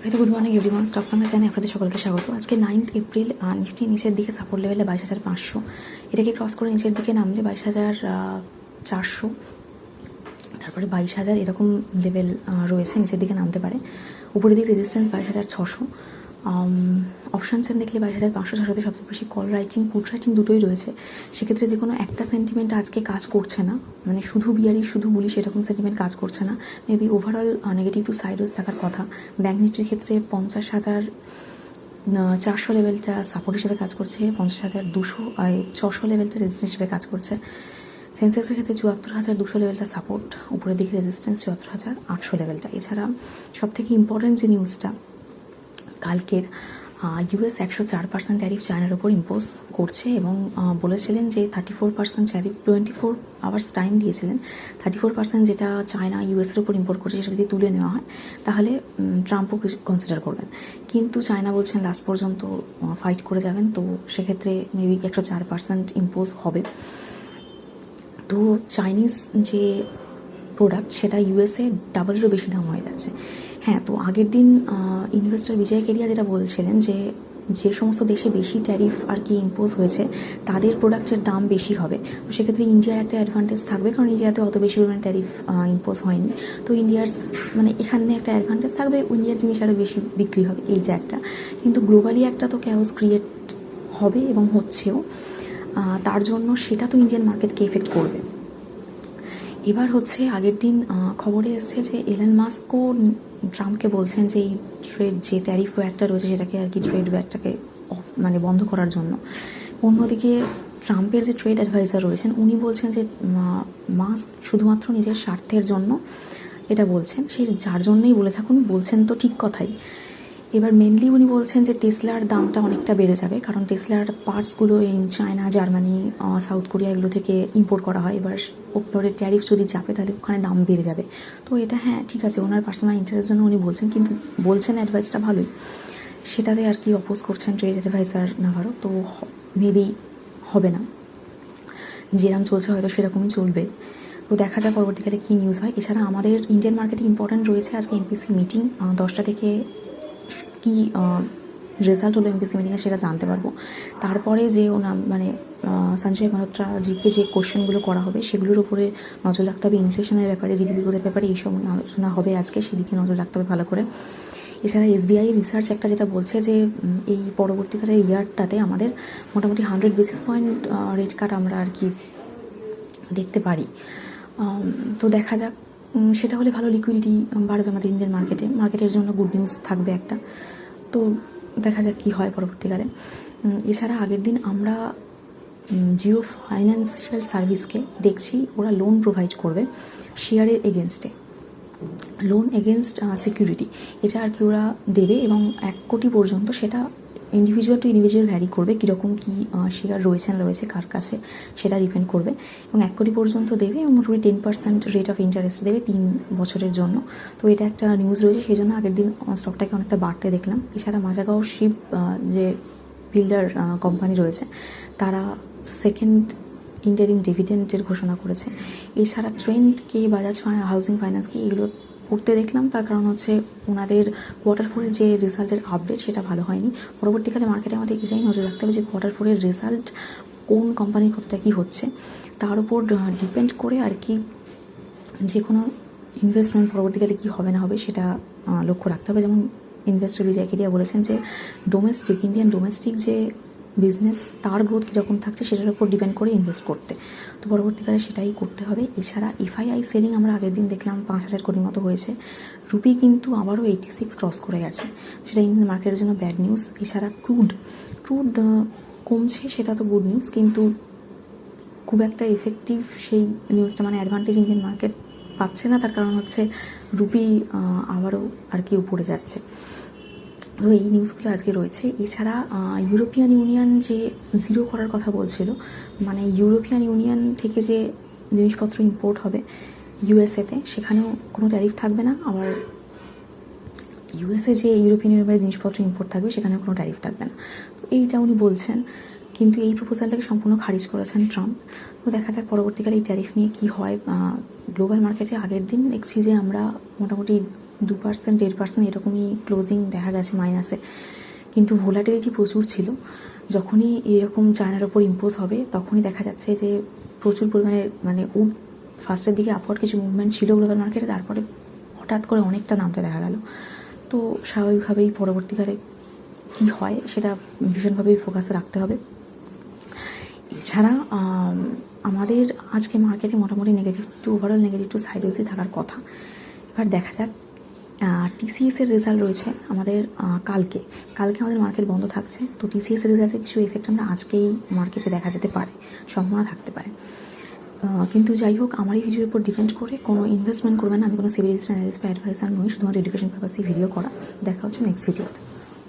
Very good morning everyone, stock Bangla চ্যানেলে আপনাদের সকলকে স্বাগত। আজকে 9 এপ্রিল নিফটি নিচের দিকে সাপোর্ট লেভেলে 22,500, এটাকে ক্রস করে নিচের দিকে নামলে 22,400, তারপরে 22,000 এরকম লেভেল রয়েছে, নিচের দিকে নামতে পারে। উপরের দিকে রেজিস্ট্যান্স 22,600। অপশান চেন দেখলে 22,500-600তে সবচেয়ে বেশি কল রাইটিং পুট রাইটিং দুটোই রয়েছে। সেক্ষেত্রে যে কোনো একটা সেন্টিমেন্ট আজকে কাজ করছে না, মানে শুধু বিয়ারি শুধু বুলিশ এরকম সেন্টিমেন্ট কাজ করছে না। Maybe overall negative to sideways থাকার কথা। ব্যাঙ্ক নিফটির ক্ষেত্রে 50,400 লেভেলটা সাপোর্ট হিসেবে কাজ করছে, 50,200 লেভেলটা রেজিস্ট্যান্স হিসেবে কাজ করছে। সেন্সেক্সের ক্ষেত্রে 74,200 লেভেলটা সাপোর্ট, উপরের দিকে রেজিস্ট্যান্স 74,800 লেভেলটা। এছাড়া সবথেকে ইম্পর্টেন্ট যে নিউজটা কালকের, ইউএস 104% ট্যারিফ চায়নার ওপর ইম্পোজ করছে এবং বলেছিলেন যে 34% ট্যারিফ 24 আওয়ার্স টাইম দিয়েছিলেন। 34% যেটা চায়না ইউএসের ওপর ইম্পোর্ট করছে সেটা যদি তুলে নেওয়া হয় তাহলে ট্রাম্পও কনসিডার করবেন, কিন্তু চায়না বলছেন লাস্ট পর্যন্ত ফাইট করে যাবেন। তো সেক্ষেত্রে মেবি 104% ইম্পোজ হবে। তো চাইনিজ যে প্রোডাক্ট সেটা ইউএসএ ডাবলেরও বেশি দাম হয়ে যাচ্ছে। হ্যাঁ, তো আগের দিন ইনভেস্টর বিজয় কেরিয়া যেটা বলছিলেন যে যে সমস্ত দেশে বেশি ট্যারিফ আর কি ইম্পোজ হয়েছে তাদের প্রোডাক্টের দাম বেশি হবে। তো সেক্ষেত্রে ইন্ডিয়ার একটা অ্যাডভান্টেজ থাকবে, কারণ ইন্ডিয়াতে অত বেশি পরিমাণে ট্যারিফ ইম্পোজ হয়নি। তো ইন্ডিয়ার মানে এখানে একটা অ্যাডভান্টেজ থাকবে, ইন্ডিয়ার জিনিস আরও বেশি বিক্রি হবে, এইটা একটা। কিন্তু গ্লোবালি একটা তো ক্যাওস ক্রিয়েট হবে এবং হচ্ছেও, তার জন্য সেটা তো ইন্ডিয়ান মার্কেটকে এফেক্ট করবে। এবার হচ্ছে আগের দিন খবরে এসছে যে এলন মাস্কও ট্রাম্পকে বলছেন যে এই ট্রেড যে ট্যারিফ ওয়্যারটা রয়েছে সেটাকে আর কি ট্রেড ওয়্যারটাকে মানে বন্ধ করার জন্য। অন্যদিকে ট্রাম্পের যে ট্রেড অ্যাডভাইজার রয়েছেন উনি বলছেন যে মাস্ক শুধুমাত্র নিজের স্বার্থের জন্য এটা বলছেন, সেই যার জন্যই বলে থাকুন, বলছেন তো ঠিক কথাই। এবার মেনলি উনি বলছেন যে টেসলার দামটা অনেকটা বেড়ে যাবে, কারণ টেসলার পার্টসগুলো এই চায়না, জার্মানি, সাউথ কোরিয়া এগুলো থেকে ইম্পোর্ট করা হয়। এবার ওপরের ট্যারিফ যদি চাপে তাহলে ওখানে দাম বেড়ে যাবে। তো এটা হ্যাঁ ঠিক আছে, ওনার পার্সোনাল ইন্টারেস্টের জন্য উনি বলছেন, কিন্তু বলছেন অ্যাডভাইসটা ভালোই, সেটাতে আর কি অপোজ করছেন ট্রেড অ্যাডভাইজার নাভারো। তো মেবি হবে না, যেরকম চলছে হয়তো সেরকমই চলবে। তো দেখা যাক পরবর্তীকালে কী নিউজ হয়। এছাড়া আমাদের ইন্ডিয়ান মার্কেটে ইম্পর্ট্যান্ট রয়েছে আজকে এমপিসি মিটিং, 10টা থেকে কি রেজাল্ট হলো এমপিসি মিটিংয়ে সেটা জানতে পারবো। তারপরে যে মানে সঞ্জয় মালহোত্রা জিকে যে কোশ্চেনগুলো করা হবে সেগুলোর উপরে নজর রাখতে হবে। ইনফ্লেশনের ব্যাপারে, জিডিপি গ্রোথের ব্যাপারে এইসব আলোচনা হবে আজকে, সেদিকে নজর রাখতে হবে ভালো করে। এছাড়া এসবিআই রিসার্চ একটা যেটা বলছে যে এই পরবর্তীকালের ইয়ারটাতে আমাদের মোটামুটি 100 বেসিস পয়েন্ট রেট কাট আমরা আর কি দেখতে পারি। তো দেখা যাক, সেটা হলে ভালো লিকুইডিটি বাড়বে আমাদের ইন্ডিয়ান মার্কেটের জন্য গুড নিউজ থাকবে একটা। তো দেখা যাক কী হয় পরবর্তীকালে। এছাড়া আগের দিন আমরা জিও ফাইন্যান্সিয়াল সার্ভিসকে দেখছি ওরা লোন প্রোভাইড করবে শেয়ারের এগেনস্টে, লোন এগেনস্ট সিকিউরিটি, এটা আর কি ওরা দেবে এবং 1 কোটি পর্যন্ত, সেটা ইন্ডিভিজুয়াল টু ইন্ডিভিজুয়াল ভ্যারি করবে, কীরকম কী শেয়ার রয়েছে কার কাছে সেটা ডিপেন্ড করবে, এবং 1 কোটি পর্যন্ত দেবে এবং মোটামুটি 10% রেট অফ ইন্টারেস্ট দেবে 3 বছরের জন্য। তো এটা একটা নিউজ রয়েছে, সেই জন্য আগের দিন স্টকটাকে অনেকটা বাড়তে দেখলাম। এছাড়া মাজাগাঁও শিপ যে বিল্ডার কোম্পানি রয়েছে তারা সেকেন্ড ইন্টারিম ডিভিডেন্ডের ঘোষণা করেছে। এছাড়া ট্রেন্ডকে, বাজাজ হাউজিং ফাইন্যান্সকে এগুলো পড়তে দেখলাম, তার কারণ হচ্ছে ওনাদের Q4 যে রেজাল্টের আপডেট সেটা ভালো হয়নি। পরবর্তীকালে মার্কেটে আমাদের এটাই নজর রাখতে হবে যে Q4 রেজাল্ট কোন কোম্পানির কতটা কী হচ্ছে তার উপর ডিপেন্ড করে আর কি যে কোনো ইনভেস্টমেন্ট পরবর্তীকালে কী হবে না হবে সেটা লক্ষ্য রাখতে হবে। যেমন ইনভেস্টর বিজয় কেরিয়া বলেছেন যে ইন্ডিয়ান ডোমেস্টিক যে বিজনেস তার গ্রোথ কীরকম থাকছে সেটার উপর ডিপেন্ড করে ইনভেস্ট করতে, তো পরবর্তীকালে সেটাই করতে হবে। এছাড়া এফআইআই সেলিং আমরা আগের দিন দেখলাম 5,000 কোটির মতো হয়েছে, রুপি কিন্তু আবারও 86 ক্রস করে গেছে, সেটা ইন্ডিয়ান মার্কেটের জন্য ব্যাড নিউজ। এছাড়া ক্রুড কমছে, সেটা তো গুড নিউজ, কিন্তু খুব একটা এফেক্টিভ সেই নিউজটা মানে অ্যাডভান্টেজ ইন্ডিয়ান মার্কেট পাচ্ছে না, তার কারণ হচ্ছে রুপি আবারও আর কি উপরে যাচ্ছে। তো এই নিউজগুলো আজকে রয়েছে। এছাড়া ইউরোপিয়ান ইউনিয়ন যে জিরো করার কথা বলছিল, মানে ইউরোপিয়ান ইউনিয়ন থেকে যে জিনিসপত্র ইম্পোর্ট হবে ইউএসএতে সেখানেও কোনো ট্যারিফ থাকবে না, আবার ইউএসএ যে ইউরোপিয়ান ইউনিয়নের জিনিসপত্র ইম্পোর্ট থাকবে সেখানেও কোনো ট্যারিফ থাকবে না। তো এইটা উনি বলছেন, কিন্তু এই প্রপোজালটাকে সম্পূর্ণ খারিজ করেছেন ট্রাম্প। তো দেখা যাক পরবর্তীকালে এই ট্যারিফ নিয়ে কী হয়। গ্লোবাল মার্কেটে আগের দিন দেখছি যে আমরা মোটামুটি 2%, 1.5% এরকমই ক্লোজিং দেখা গেছে মাইনাসে, কিন্তু ভোলাটিলিটি প্রচুর ছিল। যখনই এরকম চায়নার ওপর ইম্পোজ হবে তখনই দেখা যাচ্ছে যে প্রচুর পরিমাণে মানে ফার্স্টের দিকে আপওয়ার্ড কিছু মুভমেন্ট ছিল গ্লোবাল মার্কেটে, তারপরে হঠাৎ করে অনেকটা নামতে দেখা গেল। তো স্বাভাবিকভাবেই পরবর্তীকালে কী হয় সেটা ভীষণভাবেই ফোকাসে রাখতে হবে। এছাড়া আমাদের আজকে মার্কেটে মোটামুটি negative to overall negative to সাইডওয়েজই থাকার কথা। এবার দেখা যাক, টিসিএসের রেজাল্ট রয়েছে আমাদের কালকে আমাদের মার্কেট বন্ধ থাকছে। তো টিসিএসের রেজাল্টের কিছু এফেক্ট আমরা আজকেই মার্কেটে দেখা যেতে পারে, সম্ভাবনা থাকতে পারে। কিন্তু যাই হোক, আমার এই ভিডিওর উপর ডিপেন্ড করে কোনো ইনভেস্টমেন্ট করবেন না। আমি কোনো সিভিল অ্যানালিস্ট বা অ্যাডভাইসার নই, শুধুমাত্র এডুকেশন পারপাসে ভিডিও করা। দেখা হচ্ছে নেক্সট ভিডিওতে।